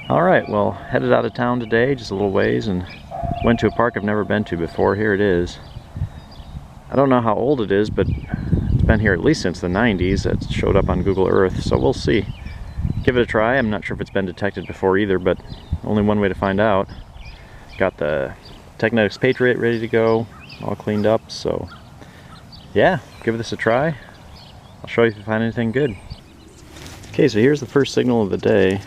Alright, well, headed out of town today, just a little ways, and went to a park I've never been to before. Here it is. I don't know how old it is, but it's been here at least since the 90s. It showed up on Google Earth, so we'll see. Give it a try. I'm not sure if it's been detected before either, but only one way to find out. Got the Technetics Patriot ready to go, all cleaned up, so yeah, give this a try. I'll show you if you find anything good. Okay, so here's the first signal of the day.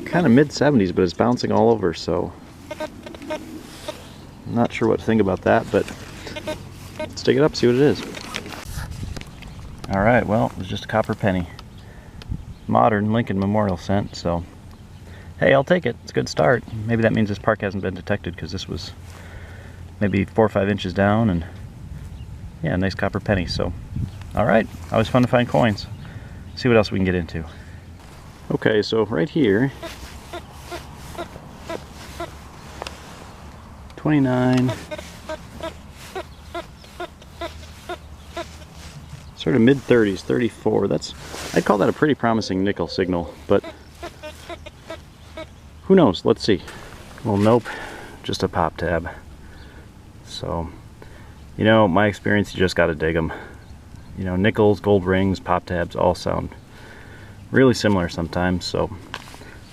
Kind of mid-70s, but it's bouncing all over, so I'm not sure what to think about that, but let's take it up, see what it is. Alright, well, it was just a copper penny. Modern Lincoln Memorial scent, so hey, I'll take it. It's a good start. Maybe that means this park hasn't been detected, because this was maybe 4 or 5 inches down, and yeah, nice copper penny. So alright, always fun to find coins. See what else we can get into. Okay, so right here, 29, sort of mid-30s, 34. I'd call that a pretty promising nickel signal, but who knows? Let's see. Well, nope, just a pop tab. So, you know, my experience, you just gotta dig them. You know, nickels, gold rings, pop tabs all sound really similar sometimes, so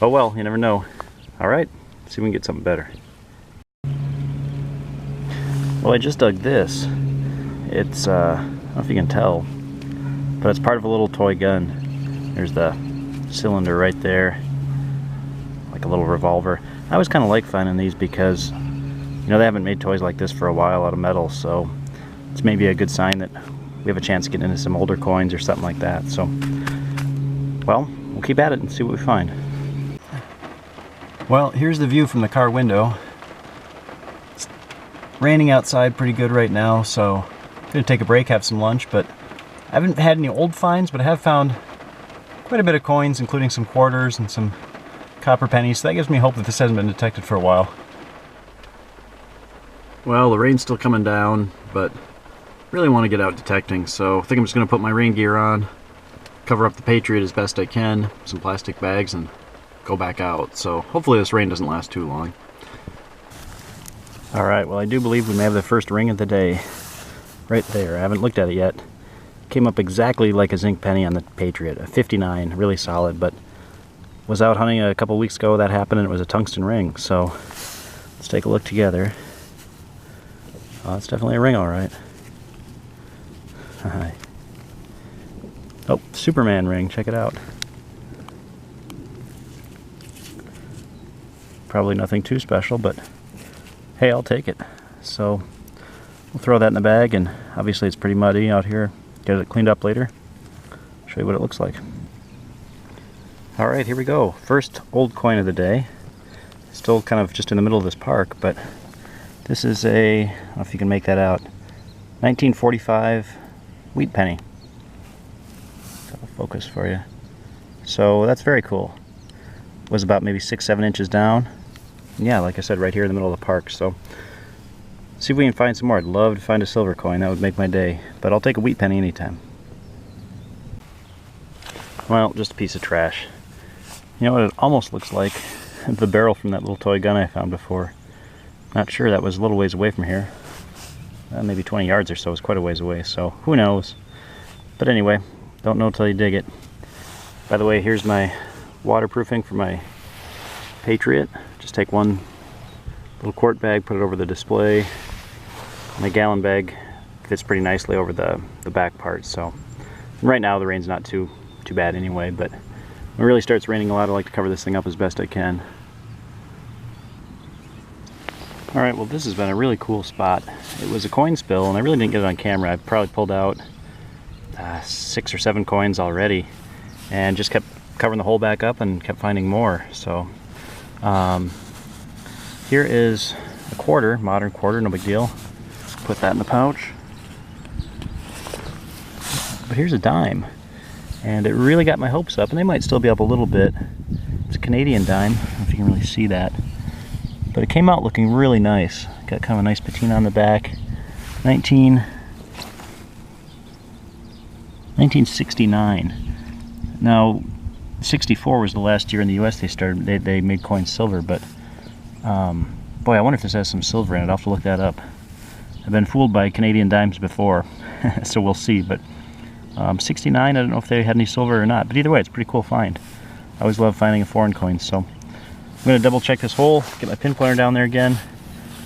oh well, you never know. Alright, see if we can get something better. Well, I just dug this. It's, I don't know if you can tell, but it's part of a little toy gun. There's the cylinder right there, like a little revolver. I always kind of like finding these because, you know, they haven't made toys like this for a while out of metal, so it's maybe a good sign that we have a chance to get into some older coins or something like that. So, well, we'll keep at it and see what we find. Well, here's the view from the car window. It's raining outside pretty good right now, so I'm gonna take a break, have some lunch, but I haven't had any old finds, but I have found quite a bit of coins, including some quarters and some copper pennies, so that gives me hope that this hasn't been detected for a while. Well, the rain's still coming down, but really want to get out detecting, so I think I'm just going to put my rain gear on, cover up the Patriot as best I can, some plastic bags, and go back out. So hopefully this rain doesn't last too long. Alright, well, I do believe we may have the first ring of the day right there. I haven't looked at it yet. Came up exactly like a zinc penny on the Patriot, a 59, really solid, but was out hunting a couple weeks ago, that happened, and it was a tungsten ring. So let's take a look together. Oh, it's definitely a ring, alright. Oh, Superman ring, check it out. Probably nothing too special, but hey, I'll take it. So we'll throw that in the bag, and obviously it's pretty muddy out here. Get it cleaned up later. Show you what it looks like. Alright, here we go. First old coin of the day. Still kind of just in the middle of this park, but this is a, I don't know if you can make that out, 1945 wheat penny. I'll focus for you. So that's very cool. Was about maybe 6-7 inches down. Yeah, like I said, right here in the middle of the park. So see if we can find some more. I'd love to find a silver coin. That would make my day. But I'll take a wheat penny anytime. Well, just a piece of trash. You know what it almost looks like? The barrel from that little toy gun I found before. Not sure, that was a little ways away from here. Maybe 20 yards or so is quite a ways away, so who knows. But anyway, don't know till you dig it. By the way, here's my waterproofing for my Patriot. Just take one little quart bag, put it over the display. My gallon bag fits pretty nicely over the back part. So right now the rain's not too bad anyway, but when it really starts raining a lot, I like to cover this thing up as best I can. Alright, well, this has been a really cool spot. It was a coin spill, and I really didn't get it on camera. I probably pulled out 6 or 7 coins already, and just kept covering the hole back up and kept finding more. So here is a quarter, modern quarter, no big deal. Put that in the pouch. But here's a dime, and it really got my hopes up, and they might still be up a little bit. It's a Canadian dime. I don't know if you can really see that. But it came out looking really nice. Got kind of a nice patina on the back. 1969. Now, 64 was the last year in the U.S. they made coins silver, but boy, I wonder if this has some silver in it. I'll have to look that up. I've been fooled by Canadian dimes before, so we'll see. But 69, I don't know if they had any silver or not. But either way, it's a pretty cool find. I always love finding a foreign coin, so I'm going to double check this hole, get my pin pointer down there again,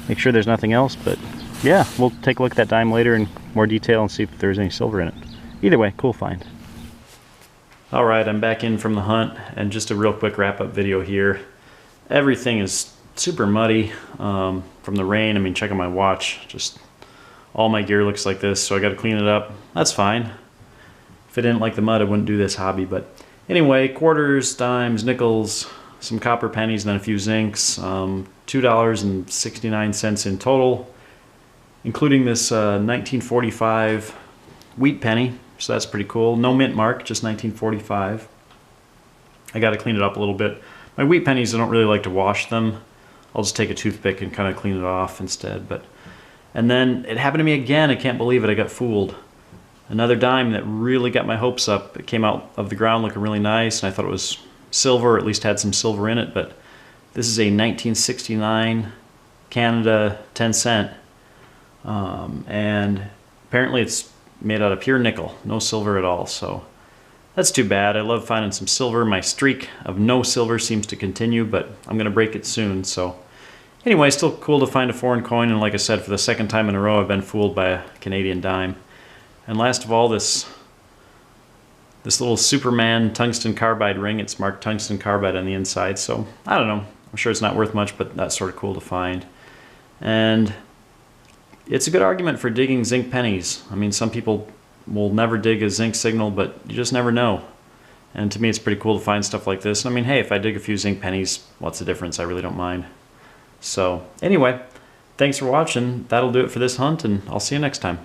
make sure there's nothing else. But yeah, we'll take a look at that dime later in more detail and see if there's any silver in it. Either way, cool find. Alright, I'm back in from the hunt, and just a real quick wrap-up video here. Everything is super muddy from the rain. I mean, check out my watch. Just all my gear looks like this, so I got to clean it up. That's fine. If I didn't like the mud, I wouldn't do this hobby. But anyway, quarters, dimes, nickels, some copper pennies, and then a few zincs. $2.69 in total, including this 1945 wheat penny. So that's pretty cool. No mint mark, just 1945. I got to clean it up a little bit. My wheat pennies, I don't really like to wash them. I'll just take a toothpick and kind of clean it off instead. And then it happened to me again. I can't believe it. I got fooled. Another dime that really got my hopes up. It came out of the ground looking really nice, and I thought it was silver, or at least had some silver in it. But this is a 1969 Canada 10 cent. And apparently it's made out of pure nickel, no silver at all, so that's too bad. I love finding some silver. My streak of no silver seems to continue, but I'm gonna break it soon. So anyway, still cool to find a foreign coin, and like I said, for the second time in a row I've been fooled by a Canadian dime. And last of all, this little Superman tungsten carbide ring. It's marked tungsten carbide on the inside, so I don't know, I'm sure it's not worth much, but that's sort of cool to find. And it's a good argument for digging zinc pennies. I mean, some people will never dig a zinc signal, but you just never know. And to me, it's pretty cool to find stuff like this. And I mean, hey, if I dig a few zinc pennies, what's the difference? I really don't mind. So anyway, thanks for watching. That'll do it for this hunt, and I'll see you next time.